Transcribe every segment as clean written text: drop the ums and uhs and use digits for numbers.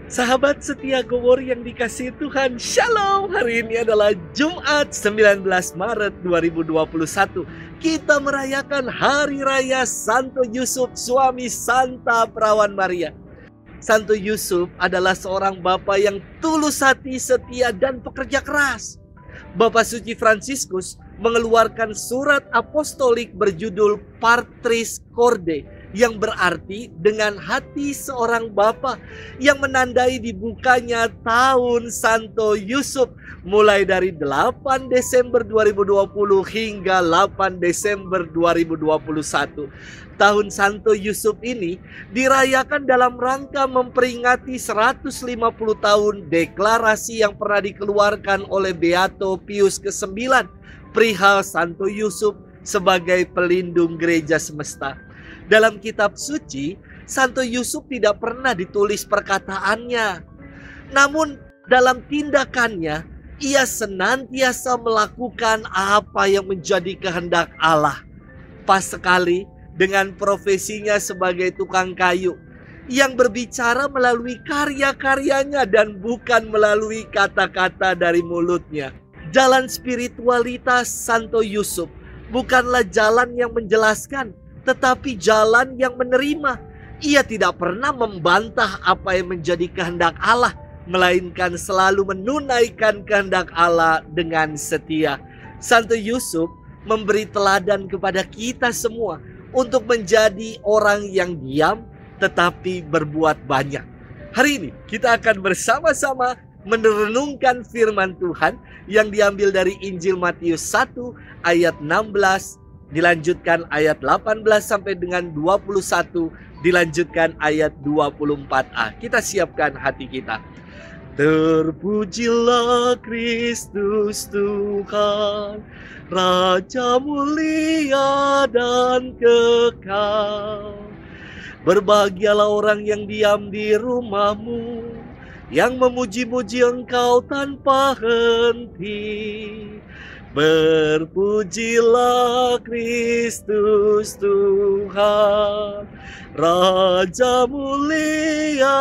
Sahabat setia Gowor yang dikasihi Tuhan, Shalom. Hari ini adalah Jumat 19 Maret 2021. Kita merayakan Hari Raya Santo Yusuf, suami Santa Perawan Maria. Santo Yusuf adalah seorang bapa yang tulus hati, setia, dan pekerja keras. Bapak Suci Fransiskus mengeluarkan surat apostolik berjudul Patris Corde, yang berarti dengan hati seorang bapa, yang menandai dibukanya tahun Santo Yusuf mulai dari 8 Desember 2020 hingga 8 Desember 2021. Tahun Santo Yusuf ini dirayakan dalam rangka memperingati 150 tahun deklarasi yang pernah dikeluarkan oleh Beato Pius ke-9 perihal Santo Yusuf sebagai pelindung gereja semesta. Dalam kitab suci, Santo Yusuf tidak pernah ditulis perkataannya. Namun dalam tindakannya, ia senantiasa melakukan apa yang menjadi kehendak Allah. Pas sekali dengan profesinya sebagai tukang kayu, yang berbicara melalui karya-karyanya dan bukan melalui kata-kata dari mulutnya. Jalan spiritualitas Santo Yusuf bukanlah jalan yang menjelaskan, tetapi jalan yang menerima. Ia tidak pernah membantah apa yang menjadi kehendak Allah, melainkan selalu menunaikan kehendak Allah dengan setia. Santo Yusuf memberi teladan kepada kita semua untuk menjadi orang yang diam tetapi berbuat banyak. Hari ini kita akan bersama-sama merenungkan firman Tuhan yang diambil dari Injil Matius 1 ayat 16, dilanjutkan ayat 18 sampai dengan 21, dilanjutkan ayat 24a. Kita siapkan hati kita. Terpujilah Kristus Tuhan, Raja mulia dan kekal. Berbahagialah orang yang diam di rumahmu, yang memuji-muji Engkau tanpa henti. Berpujilah Kristus Tuhan, Raja mulia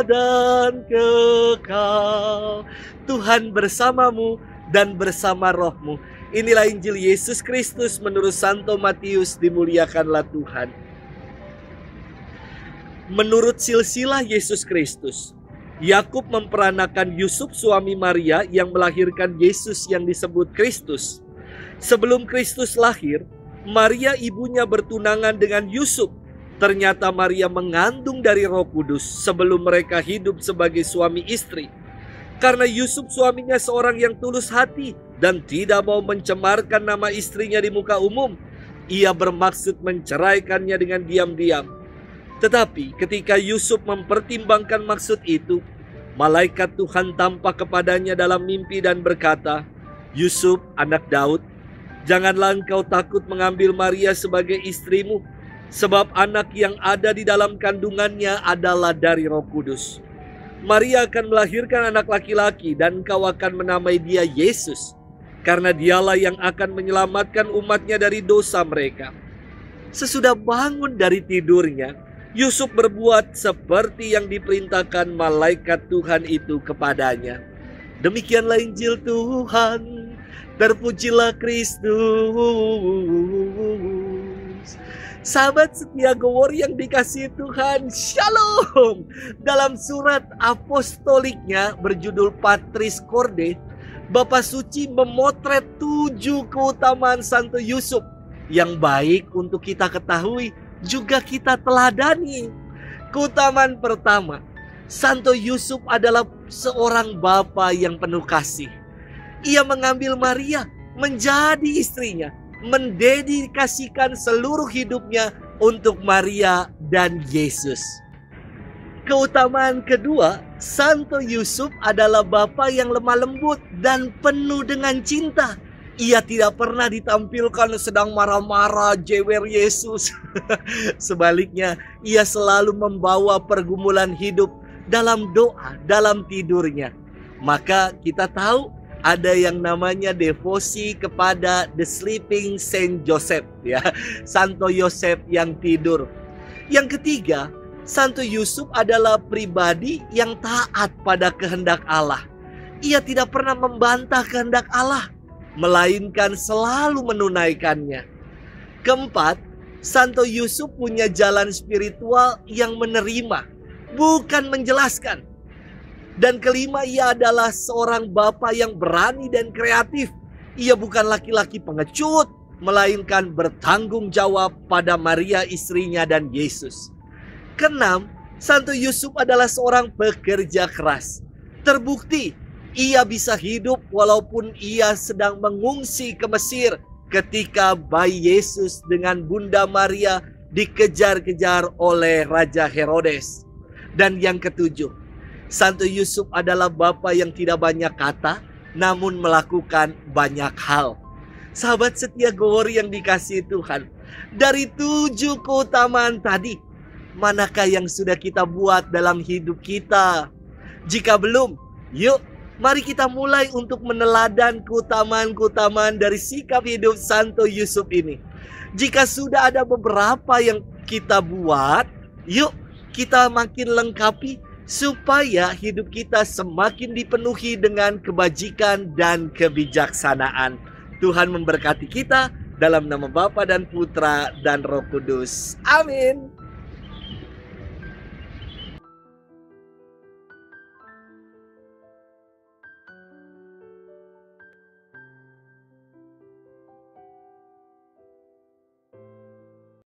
dan kekal. Tuhan bersamamu dan bersama rohmu. Inilah Injil Yesus Kristus menurut Santo Matius. Dimuliakanlah Tuhan. Menurut silsilah Yesus Kristus, Yakub memperanakan Yusuf suami Maria yang melahirkan Yesus yang disebut Kristus. Sebelum Kristus lahir, Maria ibunya bertunangan dengan Yusuf. Ternyata Maria mengandung dari Roh Kudus sebelum mereka hidup sebagai suami istri. Karena Yusuf suaminya seorang yang tulus hati dan tidak mau mencemarkan nama istrinya di muka umum, ia bermaksud menceraikannya dengan diam-diam. Tetapi ketika Yusuf mempertimbangkan maksud itu, malaikat Tuhan tampak kepadanya dalam mimpi dan berkata, "Yusuf, anak Daud, janganlah engkau takut mengambil Maria sebagai istrimu, sebab anak yang ada di dalam kandungannya adalah dari Roh Kudus. Maria akan melahirkan anak laki-laki dan engkau akan menamai dia Yesus, karena dialah yang akan menyelamatkan umatnya dari dosa mereka." Sesudah bangun dari tidurnya, Yusuf berbuat seperti yang diperintahkan malaikat Tuhan itu kepadanya. Demikianlah Injil Tuhan. Terpujilah Kristus. Sahabat setia Gowor yang dikasihi Tuhan, Shalom. Dalam surat apostoliknya berjudul Patris Corde, Bapak Suci memotret 7 keutamaan Santo Yusuf yang baik untuk kita ketahui, juga kita teladani. Keutamaan pertama, Santo Yusuf adalah seorang bapa yang penuh kasih. Ia mengambil Maria menjadi istrinya, mendedikasikan seluruh hidupnya untuk Maria dan Yesus. Keutamaan kedua, Santo Yusuf adalah bapa yang lemah lembut dan penuh dengan cinta. Ia tidak pernah ditampilkan sedang marah-marah jewer Yesus. Sebaliknya, ia selalu membawa pergumulan hidup dalam doa, dalam tidurnya. Maka kita tahu ada yang namanya devosi kepada The Sleeping Saint Joseph, ya, Santo Yosef yang tidur. Yang ketiga, Santo Yusuf adalah pribadi yang taat pada kehendak Allah. Ia tidak pernah membantah kehendak Allah, melainkan selalu menunaikannya. Keempat, Santo Yusuf punya jalan spiritual yang menerima, bukan menjelaskan. Dan kelima, ia adalah seorang bapa yang berani dan kreatif. Ia bukan laki-laki pengecut, melainkan bertanggung jawab pada Maria istrinya dan Yesus. Keenam, Santo Yusuf adalah seorang pekerja keras. Terbukti ia bisa hidup walaupun ia sedang mengungsi ke Mesir ketika bayi Yesus dengan Bunda Maria dikejar-kejar oleh Raja Herodes. Dan yang ketujuh, Santo Yusuf adalah bapa yang tidak banyak kata, namun melakukan banyak hal. Sahabat setia Glory yang dikasihi Tuhan, dari 7 keutamaan tadi, manakah yang sudah kita buat dalam hidup kita? Jika belum, yuk mari kita mulai untuk meneladan keutamaan-keutamaan dari sikap hidup Santo Yusuf ini. Jika sudah ada beberapa yang kita buat, yuk kita makin lengkapi supaya hidup kita semakin dipenuhi dengan kebajikan dan kebijaksanaan. Tuhan memberkati kita dalam nama Bapa dan Putra dan Roh Kudus. Amin.